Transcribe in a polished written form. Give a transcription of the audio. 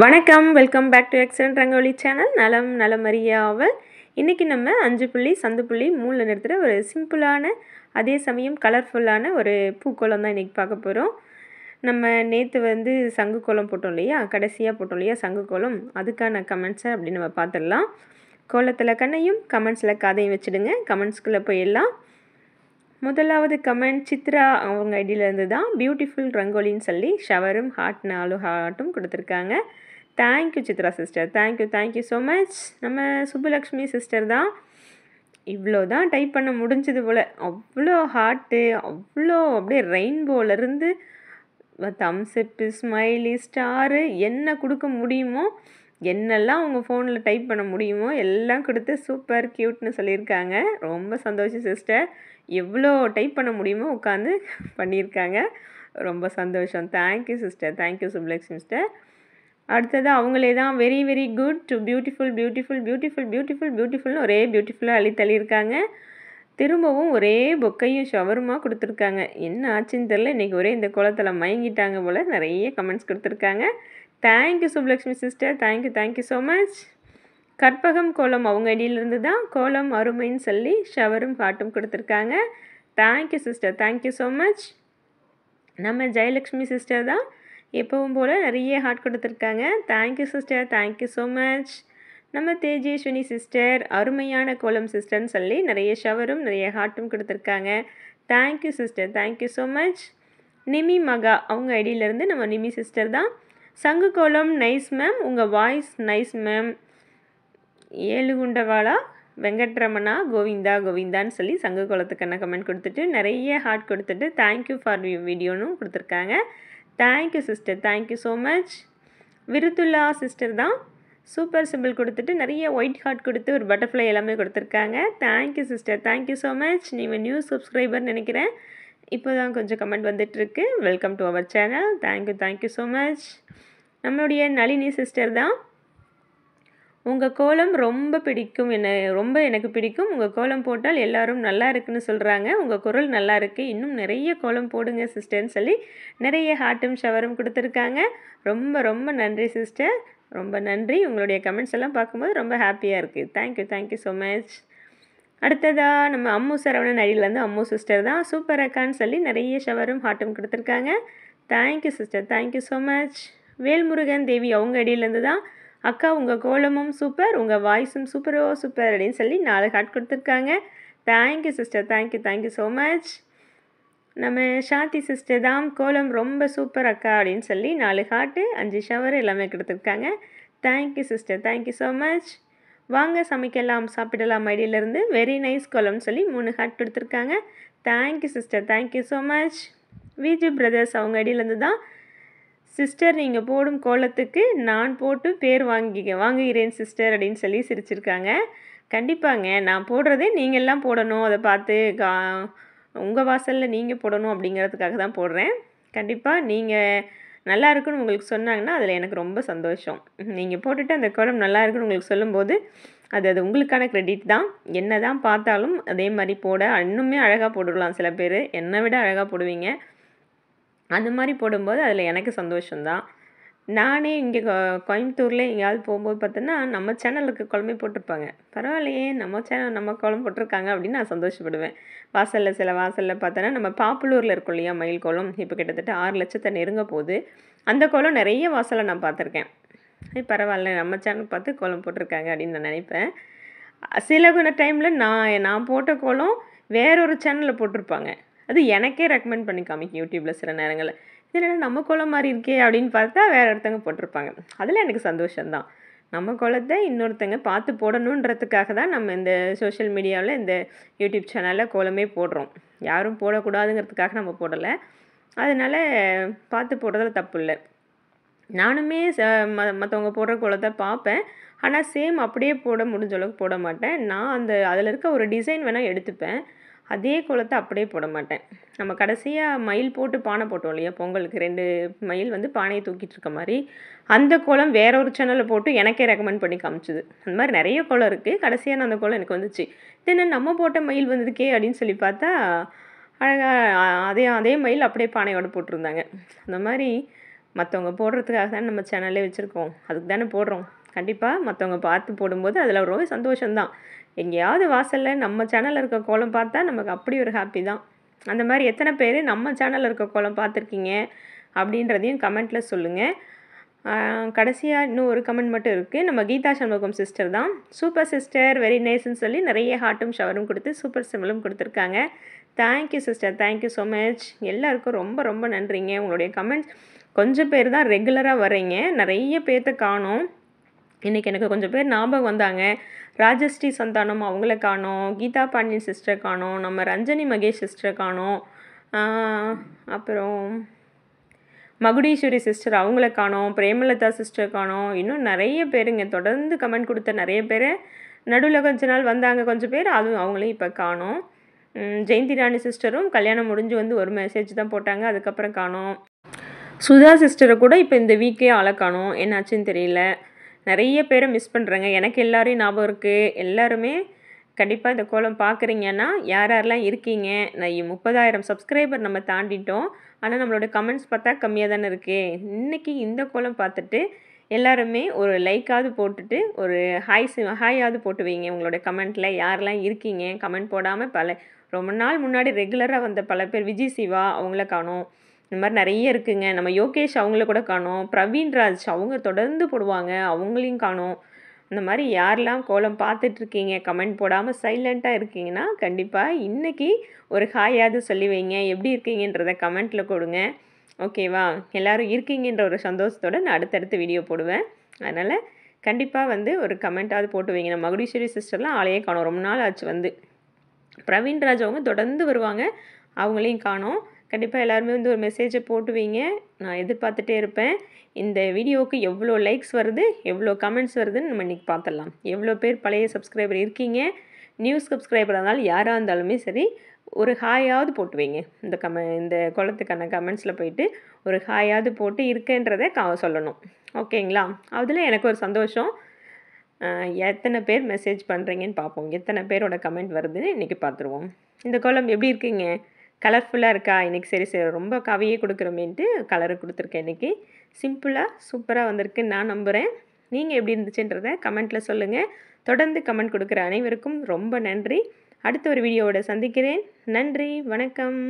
வணக்கம், welcome back to excellent rangoli channel. நலம் நலமறியாவல். இன்றைக்கி நம்ம 5 புள்ளி சந்து புள்ளி 3 நிறுத்துகிற ஒரு சிம்பிளான அதே சமயம் கலர்ஃபுல்லான ஒரு பூக்கோளம் தான் இன்றைக்கி பார்க்க போகிறோம். நம்ம நேற்று சங்கு கோலம் போட்டோம் இல்லையா, கடைசியாக போட்டோம் இல்லையா சங்கு கோலம், அதுக்கான கமெண்ட்ஸை அப்படி நம்ம பார்த்துடலாம். கோலத்தில் கண்ணையும் கமெண்ட்ஸில் காதையும் வச்சுடுங்க. கமெண்ட்ஸ்குள்ளே போயிடலாம். முதலாவது கமெண்ட் சித்ரா அவங்க ஐடியிலேருந்து தான். பியூட்டிஃபுல் ரங்கோலின்னு சொல்லி ஷவரும் ஹார்ட் 4 ஹார்ட்டும் கொடுத்துருக்காங்க. Thank you Chitra sister, thank you so much. நம்ம சுப்புலக்ஷ்மி சிஸ்டர் தான். இவ்வளோ தான் டைப் பண்ண முடிஞ்சது போல். அவ்வளோ ஹார்ட்டு, அவ்வளோ அப்படியே ரெயின்போலேருந்து தம்ஸ்அப்பு, ஸ்மைலி, ஸ்டாரு என்ன கொடுக்க முடியுமோ, என்னெல்லாம் உங்கள் ஃபோனில் டைப் பண்ண முடியுமோ எல்லாம் கொடுத்து சூப்பர் க்யூட்னு சொல்லியிருக்காங்க. ரொம்ப சந்தோஷம் சிஸ்டர். எவ்வளோ டைப் பண்ண முடியுமோ உட்காந்து பண்ணியிருக்காங்க. ரொம்ப சந்தோஷம். Thank you sister, thank you Subbulakshmi sister. அடுத்தது அவங்களே தான். Very very good to beautiful beautiful beautiful beautiful பியூட்டிஃபுல்னு ஒரே பியூட்டிஃபுல்லாக அள்ளி தள்ளியிருக்காங்க. திரும்பவும் ஒரே பொக்கையும் ஷவருமாக கொடுத்துருக்காங்க. என்ன ஆச்சுன்னு தெரில, இன்றைக்கி ஒரே இந்த கோலத்தில் மயங்கிட்டாங்க போல். நிறைய கமெண்ட்ஸ் கொடுத்துருக்காங்க. Thank you Subbulakshmi sister, thank you so much. Karpagam கோலம் அவங்க ஐடியிலேருந்து தான். கோலம் அருமைன்னு சொல்லி ஷவரும் ஹார்ட்டும் கொடுத்துருக்காங்க. Thank you sister, thank you so much. நம்ம ஜெயலக்ஷ்மி சிஸ்டர் தான். எப்பவும் போல் நிறைய ஹார்ட் கொடுத்துருக்காங்க. Thank you sister, thank you so much. நம்ம தேஜேஸ்வினி சிஸ்டர் அருமையான கோலம் சிஸ்டர்னு சொல்லி நிறைய ஷவரும் நிறைய ஹார்ட்டும் கொடுத்துருக்காங்க. Thank you sister, thank you so much. Nimi Maha அவங்க ஐடியிலேருந்து நம்ம நிமி சிஸ்டர் தான். சங்கு கோலம் நைஸ் மேம், உங்கள் வாய்ஸ் நைஸ் மேம். ஏழுகுண்டவாளா வெங்கட்ரமணா கோவிந்தா கோவிந்தான்னு சொல்லி சங்கு கோலத்துக்கான கமெண்ட் கொடுத்துட்டு நிறைய ஹார்ட் கொடுத்துட்டு தேங்க்யூ ஃபார் வீடியோன்னு கொடுத்துருக்காங்க. Thank you sister, thank you so much. விருத்துல்லா சிஸ்டர் தான். சூப்பர் சிம்பிள் கொடுத்துட்டு நிறைய ஒயிட் ஹார்ட் கொடுத்து ஒரு பட்டர்ஃப்ளை எல்லாமே கொடுத்துருக்காங்க. Thank you sister, thank you so much. நீங்கள் நியூ சப்ஸ்கிரைபர் நினைக்கிறேன். இப்போ தான் கொஞ்சம் கமெண்ட் வந்துட்டுருக்கு. Welcome to our channel. Thank you so much. நம்மளுடைய நளினி சிஸ்டர் தான். உங்கள் கோலம் ரொம்ப பிடிக்கும், எனக்கு பிடிக்கும். உங்கள் கோலம் போட்டால் எல்லோரும் நல்லா இருக்குன்னு சொல்கிறாங்க. உங்கள் குரல் நல்லா இருக்குது, இன்னும் நிறைய கோலம் போடுங்க சிஸ்டர்னு சொல்லி நிறைய ஹார்ட்டும் ஷவரும் கொடுத்துருக்காங்க. ரொம்ப ரொம்ப நன்றி சிஸ்டர், ரொம்ப நன்றி. உங்களுடைய கமெண்ட்ஸ் எல்லாம் பார்க்கும்போது ரொம்ப ஹாப்பியாக இருக்குது. Thank you so much. அடுத்ததாக நம்ம அம்மு சரவணன் ஐடியிலேருந்து அம்மு சிஸ்டர் தான். சூப்பர் அக்கான்னு சொல்லி நிறைய ஷவரும் ஹார்ட்டும் கொடுத்துருக்காங்க. Thank you sister, thank you so much. Velmurugan Devi அவங்க ஐடியிலேருந்து தான். அக்கா உங்கள் கோலமும் சூப்பர், உங்கள் வாய்ஸும் சூப்பரோ சூப்பர் அப்படின்னு சொல்லி 4 ஹார்ட் கொடுத்துருக்காங்க. Thank you sister, thank you so much. நம்ம ஷாந்தி சிஸ்டர் தான். கோலம் ரொம்ப சூப்பர் அக்கா அப்படின்னு சொல்லி 4 ஹார்ட்டு 5 ஷவர் எல்லாமே கொடுத்துருக்காங்க. Thank you sister, thank you so much. வாங்க சமைக்கலாம் சாப்பிடலாம் ஐடியிலேருந்து வெரி நைஸ் கோலம்னு சொல்லி 3 ஹார்ட் கொடுத்துருக்காங்க. Thank you sister, thank you so much. Viju brothers அவங்க ஐடியிலேருந்து தான். சிஸ்டர் நீங்கள் போடும் கோலத்துக்கு நான் போட்டு பேர் வாங்குகிறேன் சிஸ்டர் அப்படின்னு சொல்லி சிரிச்சிருக்காங்க. கண்டிப்பாங்க, நான் போடுறதே நீங்கள்லாம் போடணும், அதை பார்த்து உங்கள் வாசலில் நீங்கள் போடணும் அப்படிங்கிறதுக்காக தான் போடுறேன். கண்டிப்பாக நீங்கள் நல்லா இருக்குன்னு உங்களுக்கு சொன்னாங்கன்னா அதில் எனக்கு ரொம்ப சந்தோஷம். நீங்கள் போட்டுட்டு அந்த கோலம் நல்லா இருக்குன்னு உங்களுக்கு சொல்லும்போது அது உங்களுக்கான க்ரெடிட் தான். என்ன தான் பார்த்தாலும் அதே மாதிரி போட இன்னுமே அழகாக போட்டுடலாம். சில பேர் என்னை விட அழகாக போடுவீங்க. அந்த மாதிரி போடும்போது அதில் எனக்கு சந்தோஷம்தான். நானே இங்கே கோயம்புத்தூரில் எங்கேயாவது போகும்போது பார்த்தோன்னா நம்ம சேனலுக்கு குழம்பே போட்டிருப்பாங்க. பரவாயில்லையே, நம்ம சேனல் நம்ம குழம்பு போட்டிருக்காங்க அப்படின்னு நான் சந்தோஷப்படுவேன். சில வாசலில் பார்த்தோன்னா நம்ம பாப்புலூரில் இருக்கும் இல்லையா மயில் கோலம், இப்போ கிட்டத்தட்ட 6 லட்சத்தை நெருங்க போகுது. அந்த கோலம் நிறைய வாசலை நான் பார்த்துருக்கேன். பரவாயில்ல, நம்ம சேனல் பார்த்து கோலம் போட்டிருக்காங்க அப்படின்னு நான் நினைப்பேன். சில டைமில் நான் போட்ட கோலம் வேறொரு சேனலில் போட்டிருப்பாங்க. அது எனக்கே ரெக்கமெண்ட் பண்ணி காமிக்கும் யூடியூப்பில் சில நேரங்களில். இது நம்ம கோலம் மாதிரி இருக்கே அப்படின்னு பார்த்தா வேறு ஒருத்தங்க போட்டிருப்பாங்க. அதில் எனக்கு சந்தோஷம்தான். நம்ம கோலத்தை இன்னொருத்தங்க பார்த்து போடணுன்றதுக்காக தான் நம்ம இந்த சோஷியல் மீடியாவில் இந்த யூடியூப் சேனலில் கோலமே போடுறோம். யாரும் போடக்கூடாதுங்கிறதுக்காக நம்ம போடலை. அதனால் பார்த்து போடுறதுல தப்பு இல்லை. நானுமே மற்றவங்க போடுற கோலத்தை பார்ப்பேன். ஆனால் சேம் அப்படியே போட முடிஞ்ச அளவுக்கு போட மாட்டேன். நான் அதில் இருக்க ஒரு டிசைன் வேணால் எடுத்துப்பேன். அதே கோலத்தை அப்படியே போட மாட்டேன். நம்ம கடைசியாக மயில் போட்டு பானை போட்டோம் இல்லையா பொங்கலுக்கு, 2 மயில் பானையை தூக்கிட்டு இருக்க மாதிரி, அந்த கோலம் வேற ஒரு சேனலில் போட்டு எனக்கே ரெக்கமெண்ட் பண்ணி காமிச்சுது. அந்த மாதிரி நிறைய கோலம் இருக்குது. கடைசியாக நான் அந்த கோலம் எனக்கு வந்துச்சு. இது என்ன நம்ம போட்ட மயில் வந்திருக்கே அப்படின்னு சொல்லி பார்த்தா அழகாக அதே மயில் அப்படியே பானையோடு போட்டிருந்தாங்க. அந்த மாதிரி மற்றவங்க போடுறதுக்காக தான் நம்ம சேனலே வச்சுருக்கோம், அதுக்கு தானே போடுறோம். கண்டிப்பாக மற்றவங்க பார்த்து போடும்போது அதில் ரொம்ப சந்தோஷம்தான். எங்கேயாவது வாசலில் நம்ம சேனலில் இருக்க கோலம் பார்த்தா நமக்கு அப்படி ஒரு ஹாப்பி தான். அந்த மாதிரி எத்தனை பேர் நம்ம சேனலில் இருக்க கோலம் பார்த்துருக்கீங்க அப்படின்றதையும் கமெண்ட்டில் சொல்லுங்கள். கடைசியாக இன்னும் ஒரு கமெண்ட் மட்டும் இருக்குது. நம்ம கீதா சண்முகம் சிஸ்டர் தான். சூப்பர் சிஸ்டர், வெரி நைஸ்ன்னு சொல்லி நிறைய ஹார்ட்டும் ஷவரும் கொடுத்து சூப்பர் சிம்பிளும் கொடுத்துருக்காங்க. Thank you sister, thank you so much. எல்லாருக்கும் ரொம்ப ரொம்ப நன்றிங்க. உங்களுடைய கமெண்ட்ஸ் கொஞ்சம் பேர் தான் ரெகுலராக வரீங்க, நிறைய பேர்த்த காணோம். இன்றைக்கி எனக்கு கொஞ்சம் பேர் ஞாபகம் வந்தாங்க. ராஜஸ்ரீ சந்தானம் அவங்கள காணோம், கீதா பாண்டியன் சிஸ்டர் காணோம், நம்ம ரஞ்சனி மகேஷ் சிஸ்டர் காணோம், அப்புறம் மகுடீஸ்வரி சிஸ்டர் அவங்கள காணோம், பிரேமலதா சிஸ்டர் காணோம். இன்னும் நிறைய பேருங்க தொடர்ந்து கமெண்ட் கொடுத்த நிறைய பேர். நடுவில் கொஞ்ச நாள் வந்தாங்க கொஞ்சம் பேர், அதுவும் அவங்களையும் இப்போ காணோம். ஜெயந்தி ராணி சிஸ்டரும் கல்யாணம் முடிஞ்சு வந்து ஒரு மெசேஜ் தான் போட்டாங்க, அதுக்கப்புறம் காணோம். சுதா சிஸ்டரை கூட இப்போ இந்த வீக்கே ஆளை காணோம், என்னாச்சுன்னு தெரியல. நிறைய பேரை மிஸ் பண்ணுறேங்க. எனக்கு எல்லாரையும் ஞாபகம் இருக்குது. எல்லாருமே கண்டிப்பாக இந்த கோலம் பார்க்குறீங்கன்னா யார் யாரெல்லாம் இருக்கீங்க. நான் 30,000 சப்ஸ்கிரைபர் நம்ம தாண்டிட்டோம். ஆனால் நம்மளோட கமெண்ட்ஸ் பார்த்தா கம்மியாக தானே இருக்குது. இன்றைக்கி இந்த கோலம் பார்த்துட்டு எல்லாருமே ஒரு லைக்காவது போட்டுட்டு ஒரு ஹாயாவது போட்டு வைங்க உங்களோட கமெண்ட்டில். யாரெல்லாம் இருக்கீங்க கமெண்ட் போடாமல் ரொம்ப நாள் முன்னாடி ரெகுலராக வந்த பல பேர், விஜய் சிவா அவங்கள காணோம். இந்த மாதிரி நிறைய இருக்குங்க. நம்ம யோகேஷ் அவங்கள கூட காணோம். பிரவீன்ராஜ் அவங்க தொடர்ந்து போடுவாங்க, அவங்களையும் காணோம். அந்த மாதிரி யாரெல்லாம் கோலம் பார்த்துட்ருக்கீங்க கமெண்ட் போடாமல் சைலண்ட்டாக இருக்கீங்கன்னா கண்டிப்பாக இன்றைக்கி ஒரு ஹாயாவது சொல்லி வைங்க. எப்படி இருக்கீங்கன்றதை கமெண்ட்டில் கொடுங்க, ஓகேவா? எல்லோரும் இருக்கீங்கன்ற ஒரு சந்தோஷத்தோடு நான் அடுத்தடுத்து வீடியோ போடுவேன். அதனால் கண்டிப்பாக வந்து ஒரு கமெண்ட்டாவது போட்டு வைங்க. நம்ம மகுடீஸ்வரி சிஸ்டர்லாம் ஆளையே காணோம், ரொம்ப நாள் ஆச்சு வந்து. பிரவீன்ராஜ் அவங்க தொடர்ந்து வருவாங்க, அவங்களையும் காணோம். கண்டிப்பாக எல்லாருமே வந்து ஒரு மெசேஜை போட்டு வைங்க, நான் எதிர்பார்த்துட்டே இருப்பேன். இந்த வீடியோவுக்கு எவ்வளோ லைக்ஸ் வருது, எவ்வளோ கமெண்ட்ஸ் வருதுன்னு நம்ம இன்றைக்கி பார்த்துடலாம். எவ்வளோ பேர் பழைய சப்ஸ்கிரைபர் இருக்கீங்க, நியூ சப்ஸ்கிரைபராக இருந்தாலும் யாராக இருந்தாலுமே சரி, ஒரு ஹாயாவது போட்டு வைங்க. இந்த கோலத்துக்கான கமெண்ட்ஸில் போயிட்டு ஒரு ஹாயாவது போட்டு இருக்கேன்றதை சொல்லணும், ஓகேங்களா? அதில் எனக்கு ஒரு சந்தோஷம். எத்தனை பேர் மெசேஜ் பண்ணுறீங்கன்னு பார்ப்போம், எத்தனை பேரோட கமெண்ட் வருதுன்னு இன்றைக்கி பார்த்துருவோம். இந்த கோலம் எப்படி இருக்குங்க? கலர்ஃபுல்லாக இருக்கா? இன்றைக்கி சரி ரொம்ப கவியே கொடுக்குறோமேன்ட்டு கலரு கொடுத்துருக்கேன். இன்றைக்கி சிம்பிளாக சூப்பராக வந்திருக்குன்னு நான் நம்புகிறேன். நீங்கள் எப்படி இருந்துச்சுன்றதை கமெண்ட்டில் சொல்லுங்கள். தொடர்ந்து கமெண்ட் கொடுக்குற அனைவருக்கும் ரொம்ப நன்றி. அடுத்த ஒரு வீடியோவோட சந்திக்கிறேன். நன்றி, வணக்கம்.